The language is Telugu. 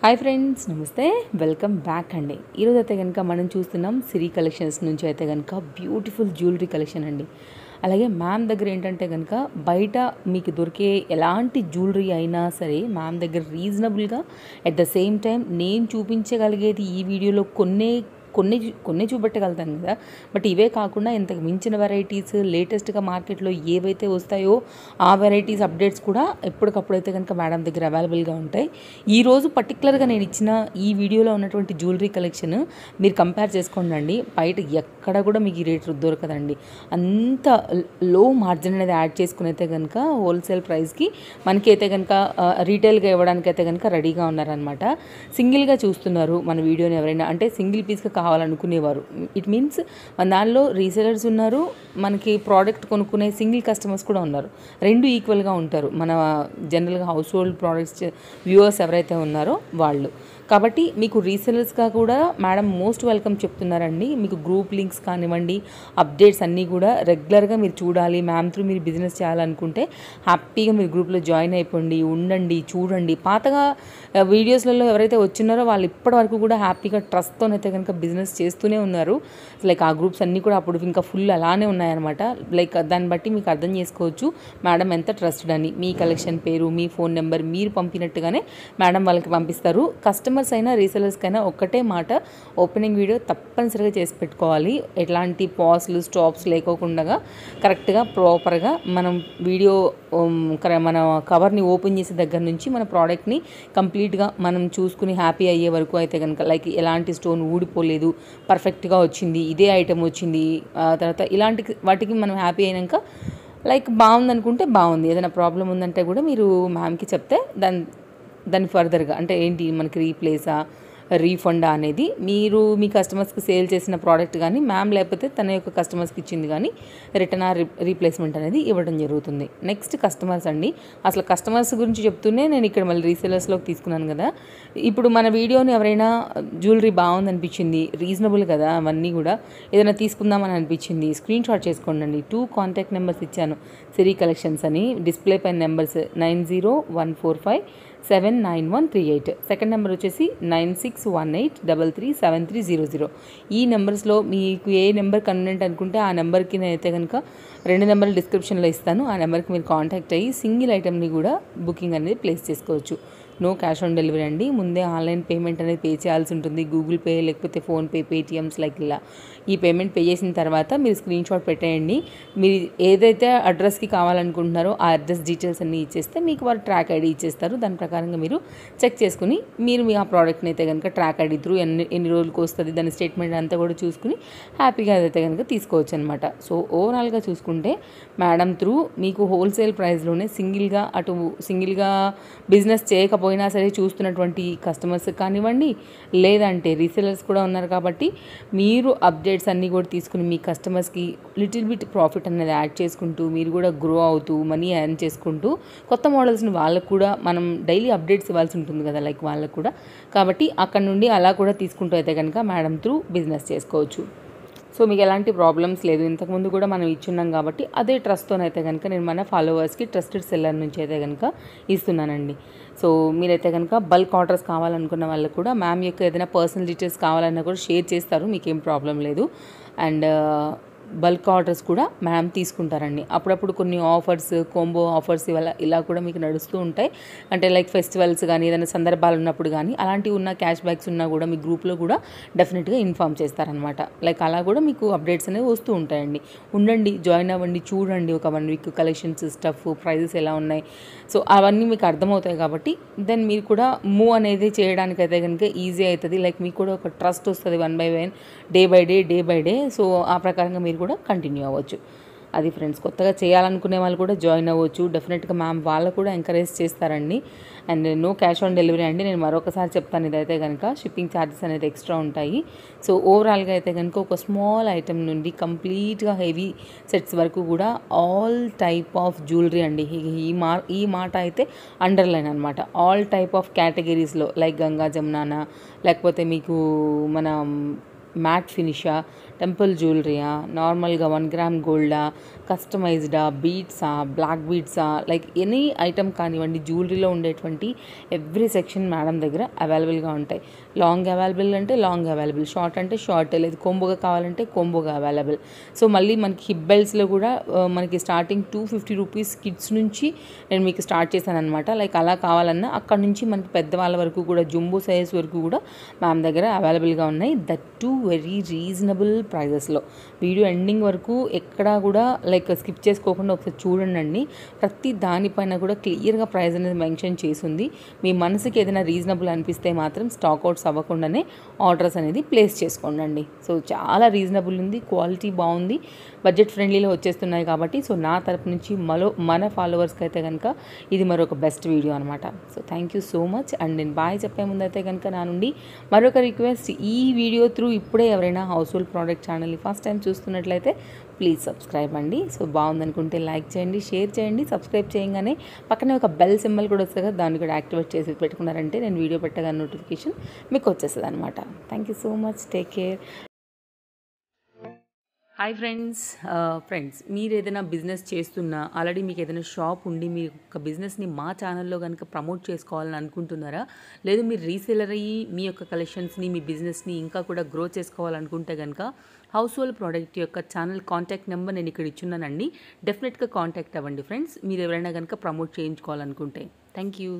హాయ్ ఫ్రెండ్స్, నమస్తే. వెల్కమ్ బ్యాక్ అండి. ఈరోజు అయితే కనుక మనం చూస్తున్నాం సిరి కలెక్షన్స్ నుంచి అయితే కనుక బ్యూటిఫుల్ జ్యువెలరీ కలెక్షన్ అండి. అలాగే మ్యామ్ దగ్గర ఏంటంటే కనుక బయట మీకు దొరికే ఎలాంటి జ్యువెలరీ అయినా సరే మ్యామ్ దగ్గర రీజనబుల్గా అట్ ద సేమ్ టైం నేను చూపించగలిగేది ఈ వీడియోలో కొన్ని చూపెట్టగలుగుతాను కదా. బట్ ఇవే కాకుండా ఇంతకు మించిన వెరైటీస్ లేటెస్ట్గా మార్కెట్లో ఏవైతే వస్తాయో ఆ వెరైటీస్ అప్డేట్స్ కూడా ఎప్పటికప్పుడైతే కనుక మేడం దగ్గర అవైలబుల్గా ఉంటాయి. ఈరోజు పర్టికులర్గా నేను ఇచ్చిన ఈ వీడియోలో ఉన్నటువంటి జ్యువెలరీ కలెక్షన్ మీరు కంపేర్ చేసుకోండి. బయట ఎక్కడ కూడా మీకు ఈ రేట్ దొరకదండి. అంత లో మార్జిన్ అనేది యాడ్ చేసుకుని అయితే కనుక హోల్సేల్ ప్రైస్కి మనకి అయితే కనుక రీటైల్గా ఇవ్వడానికి అయితే కనుక రెడీగా ఉన్నారనమాట. సింగిల్గా చూస్తున్నారు మన వీడియోని ఎవరైనా, అంటే సింగిల్ పీస్గా కావాలనుకునేవారు. ఇట్ మీన్స్ మన దానిలో రీసెలర్స్ ఉన్నారు, మనకి ప్రోడక్ట్ కొనుక్కునే సింగిల్ కస్టమర్స్ కూడా ఉన్నారు. రెండు ఈక్వల్గా ఉంటారు మన జనరల్గా హౌస్ హోల్డ్ ప్రోడక్ట్స్ వ్యూవర్స్ ఎవరైతే ఉన్నారో వాళ్ళు. కాబట్టి మీకు రీసెలర్స్గా కూడా మేడం మోస్ట్ వెల్కమ్ చెప్తున్నారండి. మీకు గ్రూప్ లింక్స్ కానివ్వండి, అప్డేట్స్ అన్నీ కూడా రెగ్యులర్గా మీరు చూడాలి, మ్యామ్ త్రూ మీరు బిజినెస్ చేయాలనుకుంటే హ్యాపీగా మీరు గ్రూప్లో జాయిన్ అయిపోండి, ఉండండి, చూడండి. పాతగా వీడియోస్లలో ఎవరైతే వచ్చినారో వాళ్ళు ఇప్పటి వరకు కూడా హ్యాపీగా ట్రస్ట్తోనైతే కనుక బిజినెస్ చేస్తూనే ఉన్నారు. లైక్ ఆ గ్రూప్స్ అన్నీ కూడా అప్పుడు ఇంకా ఫుల్ అలానే ఉన్నాయన్నమాట. లైక్ దాన్ని బట్టి మీకు అర్థం చేసుకోవచ్చు మేడం ఎంత ట్రస్టెడ్ అని. మీ కలెక్షన్ పేరు, మీ ఫోన్ నెంబర్ మీరు పంపినట్టుగానే మేడం వాళ్ళకి పంపిస్తారు. కస్టమర్స్ అయినా రీసెలర్స్కైనా ఒక్కటే మాట, ఓపెనింగ్ వీడియో తప్పనిసరిగా చేసి పెట్టుకోవాలి. ఎట్లాంటి పాస్లు స్టాప్స్ లేకోకుండా కరెక్ట్గా ప్రాపర్గా మనం వీడియో మన కవర్ని ఓపెన్ చేసే దగ్గర నుంచి మన ప్రోడక్ట్ని కంప్లీట్గా మనం చూసుకుని హ్యాపీ అయ్యే వరకు అయితే కనుక లైక్ ఎలాంటి స్టోన్ ఊడిపోలేదు, పర్ఫెక్ట్గా వచ్చింది, ఇదే ఐటెం వచ్చింది, తర్వాత ఇలాంటి వాటికి మనం హ్యాపీ అయినాక లైక్ బాగుందనుకుంటే బాగుంది, ఏదైనా ప్రాబ్లం ఉందంటే కూడా మీరు మ్యామ్కి చెప్తే దాన్ని ఫర్దర్గా అంటే ఏంటి మనకి రీప్లేసా రీఫండా అనేది మీరు మీ కస్టమర్స్కి సేల్ చేసిన ప్రోడక్ట్ కానీ మ్యామ్ లేకపోతే తన యొక్క కస్టమర్స్కి ఇచ్చింది కానీ రిటర్న్ రీప్లేస్మెంట్ అనేది ఇవ్వడం జరుగుతుంది. నెక్స్ట్ కస్టమర్స్ అండి. అసలు కస్టమర్స్ గురించి చెప్తూనే నేను ఇక్కడ మళ్ళీ రీసెలర్స్లోకి తీసుకున్నాను కదా. ఇప్పుడు మన వీడియోని ఎవరైనా జ్యువెలరీ బాగుంది అనిపించింది, రీజనబుల్ కదా అవన్నీ కూడా, ఏదైనా తీసుకుందామని అనిపించింది, స్క్రీన్ షాట్ చేసుకోండి. 2 కాంటాక్ట్ నెంబర్స్ ఇచ్చాను సిరి కలెక్షన్స్ అని. డిస్ప్లే పైన నెంబర్స్ 9014579138. సెకండ్ నెంబర్ వచ్చేసి 9618337300. ఈ నెంబర్స్లో మీకు ఏ నెంబర్ కన్వీనియంట్ అనుకుంటే ఆ నెంబర్కి నేనైతే కనుక 2 నెంబర్లు డిస్క్రిప్షన్లో ఇస్తాను. ఆ నెంబర్కి మీరు కాంటాక్ట్ అయ్యి సింగిల్ ఐటెంని కూడా బుకింగ్ అనేది ప్లేస్ చేసుకోవచ్చు. నో క్యాష్ ఆన్ డెలివరీ అండి. ముందే ఆన్లైన్ పేమెంట్ అనేది పే చేయాల్సి ఉంటుంది. గూగుల్ పే లేకపోతే ఫోన్పే, పేటిఎమ్స్ లైక్ ఇలా ఈ పేమెంట్ పే చేసిన తర్వాత మీరు స్క్రీన్ షాట్ పెట్టేయండి. మీరు ఏదైతే అడ్రస్కి కావాలనుకుంటున్నారో ఆ అడ్రస్ డీటెయిల్స్ అన్నీ ఇచ్చేస్తే మీకు వారు ట్రాక్ ఐడి ఇచ్చేస్తారు. దాని ప్రకారంగా మీరు చెక్ చేసుకుని మీరు మీ ఆ ప్రోడక్ట్ని అయితే కనుక ట్రాక్ ఐడి త్రూ ఎన్ని రోజులకు వస్తుంది దాని స్టేట్మెంట్ అంతా కూడా చూసుకుని హ్యాపీగా అదైతే కనుక తీసుకోవచ్చు అనమాట. సో ఓవరాల్గా చూసుకుంటే మేడం త్రూ మీకు హోల్సేల్ ప్రైస్లోనే సింగిల్గా బిజినెస్ చేయకపోయినా సరే చూస్తున్నటువంటి కస్టమర్స్ కానివ్వండి, లేదంటే రీసెలర్స్ కూడా ఉన్నారు కాబట్టి మీరు అప్డేట్స్ అన్నీ కూడా తీసుకుని మీ కస్టమర్స్కి లిటిల్ బిట్ ప్రాఫిట్ అనేది యాడ్ చేసుకుంటూ మీరు కూడా గ్రో అవుతూ మనీ ఎర్న్ చేసుకుంటూ కొత్త మోడల్స్ని వాళ్ళకు కూడా మనం డైలీ అప్డేట్స్ ఇవ్వాల్సి ఉంటుంది కదా లైక్ వాళ్ళకు కూడా. కాబట్టి అక్కడ నుండి అలా కూడా తీసుకుంటూ అయితే కనుక మేడం త్రూ బిజినెస్ చేసుకోవచ్చు. సో మీకు ఎలాంటి ప్రాబ్లమ్స్ లేదు. ఇంతకుముందు కూడా మనం ఇచ్చున్నాం కాబట్టి అదే ట్రస్ట్తోనైతే కనుక నేను మన ఫాలోవర్స్కి ట్రస్టెడ్ సెల్లర్ నుంచి అయితే కనుక ఇస్తున్నానండి. సో మీరైతే కనుక బల్క్ ఆర్డర్స్ కావాలనుకున్న వాళ్ళకు కూడా మ్యామ్ యొక్క ఏదైనా పర్సనల్ డీటెయిల్స్ కావాలన్నా కూడా షేర్ చేస్తారు, మీకేం ప్రాబ్లం లేదు. అండ్ బల్క్ ఆర్డర్స్ కూడా మ్యామ్ తీసుకుంటారండి. అప్పుడప్పుడు కొన్ని ఆఫర్స్, కోంబో ఆఫర్స్ ఇలా కూడా మీకు నడుస్తూ ఉంటాయి. అంటే లైక్ ఫెస్టివల్స్ కానీ ఏదైనా సందర్భాలు ఉన్నప్పుడు కానీ అలాంటివి ఉన్న క్యాష్ బ్యాక్స్ ఉన్నా కూడా మీ గ్రూప్లో కూడా డెఫినెట్గా ఇన్ఫామ్ చేస్తారనమాట. లైక్ అలా కూడా మీకు అప్డేట్స్ అనేవి వస్తూ ఉంటాయండి. ఉండండి, జాయిన్ అవ్వండి, చూడండి ఒక 1 వీక్ కలెక్షన్స్, స్టఫ్, ప్రైజెస్ ఎలా ఉన్నాయి. సో అవన్నీ మీకు అర్థమవుతాయి కాబట్టి దెన్ మీరు కూడా మూవ్ అనేది చేయడానికైతే కనుక ఈజీ అవుతుంది. లైక్ మీకు కూడా ఒక ట్రస్ట్ వస్తుంది 1 by 1 day by day. So ఆ ప్రకారంగా మీరు కూడా కంటిన్యూ అవ్వచ్చు. అది ఫ్రెండ్స్, కొత్తగా చేయాలనుకునే వాళ్ళు కూడా జాయిన్ అవ్వచ్చు. డెఫినెట్గా మ్యామ్ వాళ్ళు కూడా ఎంకరేజ్ చేస్తారండి. And no cash on delivery అండి. నేను మరొకసారి చెప్తాను, ఇదైతే కనుక షిప్పింగ్ ఛార్జెస్ అనేది ఎక్స్ట్రా ఉంటాయి. సో ఓవరాల్గా అయితే కనుక ఒక స్మాల్ ఐటెం నుండి కంప్లీట్గా హెవీ సెట్స్ వరకు కూడా ఆల్ టైప్ ఆఫ్ జ్యువెలరీ అండి. ఈ మాట అయితే అండర్లైన్ అనమాట. ఆల్ టైప్ ఆఫ్ కేటగిరీస్లో లైక్ గంగా జమునానా, లేకపోతే మీకు మన మ్యాట్ ఫినిషా, టెంపుల్ జ్యువెలరీయా, నార్మల్గా 1 గ్రామ్ గోల్డా, కస్టమైజ్డా, బీడ్సా, బ్లాక్ బీడ్సా, లైక్ ఎనీ ఐటమ్ కానివ్వండి, జ్యువెలరీలో ఉండేటువంటి ఎవ్రీ సెక్షన్ మేడం దగ్గర అవైలబుల్గా ఉంటాయి. లాంగ్ అవైలబుల్ అంటే లాంగ్ అవైలబుల్, షార్ట్ అంటే షార్ట్, లేదు కోంబోగా కావాలంటే కోంబోగా అవైలబుల్. సో మళ్ళీ మనకి హిప్ బెల్ట్స్లో కూడా మనకి స్టార్టింగ్ 250 రూపీస్ కిడ్స్ నుంచి నేను మీకు స్టార్ట్ చేశాను అనమాట. లైక్ అలా కావాలన్నా అక్కడ నుంచి మనకి పెద్దవాళ్ళ వరకు కూడా జంబో సైజ్ వరకు కూడా మ్యామ్ దగ్గర అవైలబుల్గా ఉన్నాయి. దట్ టు వెరీ రీజనబుల్ ప్రైజెస్లో. వీడియో ఎండింగ్ వరకు ఎక్కడా కూడా లైక్ స్కిప్ చేసుకోకుండా ఒకసారి చూడండి. ప్రతి దానిపైన కూడా క్లియర్గా ప్రైస్ అనేది మెన్షన్ చేసింది. మీ మనసుకి ఏదైనా రీజనబుల్ అనిపిస్తే మాత్రం స్టాక్అవుట్స్ అవ్వకుండానే ఆర్డర్స్ అనేది ప్లేస్ చేసుకోండి. సో చాలా రీజనబుల్ ఉంది, క్వాలిటీ బాగుంది, బడ్జెట్ ఫ్రెండ్లీలో వచ్చేస్తున్నాయి కాబట్టి సో నా తరపు నుంచి మన ఫాలోవర్స్కి అయితే కనుక ఇది మరొక బెస్ట్ వీడియో అనమాట. So thank you so much. And నేను బాయ్ చెప్పే ముందు అయితే కనుక నా నుండి మరొక రిక్వెస్ట్, ఈ వీడియో త్రూ ఇప్పుడే ఎవరైనా హౌస్ హోల్డ్ ప్రోడక్ట్ ఛానల్ని ఫస్ట్ టైం చూస్తున్నట్లయితే ప్లీజ్ సబ్స్క్రైబ్ అండి. సో బాగుందనుకుంటే లైక్ చేయండి, షేర్ చేయండి. సబ్స్క్రైబ్ చేయగానే పక్కనే ఒక బెల్ సింబల్ కూడా వస్తుంది కదా, దాన్ని కూడా యాక్టివేట్ చేసి పెట్టుకున్నారంటే నేను వీడియో పెట్టగానే నోటిఫికేషన్ మీకు వచ్చేస్తుంది అనమాట. Thank you so much. Take care. Hi friends, మీరు ఏదైనా బిజినెస్ చేస్తున్నా, ఆల్రెడీ మీకు ఏదైనా షాప్ ఉండి మీ యొక్క బిజినెస్ని మా ఛానల్లో కనుక ప్రమోట్ చేసుకోవాలని అనుకుంటున్నారా, లేదు మీరు రీసెలర్ అయ్యి మీ యొక్క కలెక్షన్స్ని, మీ బిజినెస్ని ఇంకా కూడా గ్రో చేసుకోవాలనుకుంటే కనుక హౌస్ హోల్డ్ ప్రోడక్ట్ యొక్క ఛానల్ కాంటాక్ట్ నెంబర్ నేను ఇక్కడ ఇచ్చున్నానండి. డెఫినెట్గా కాంటాక్ట్ అవ్వండి ఫ్రెండ్స్, మీరు ఎవరైనా కనుక ప్రమోట్ చేయించుకోవాలనుకుంటే. Thank you.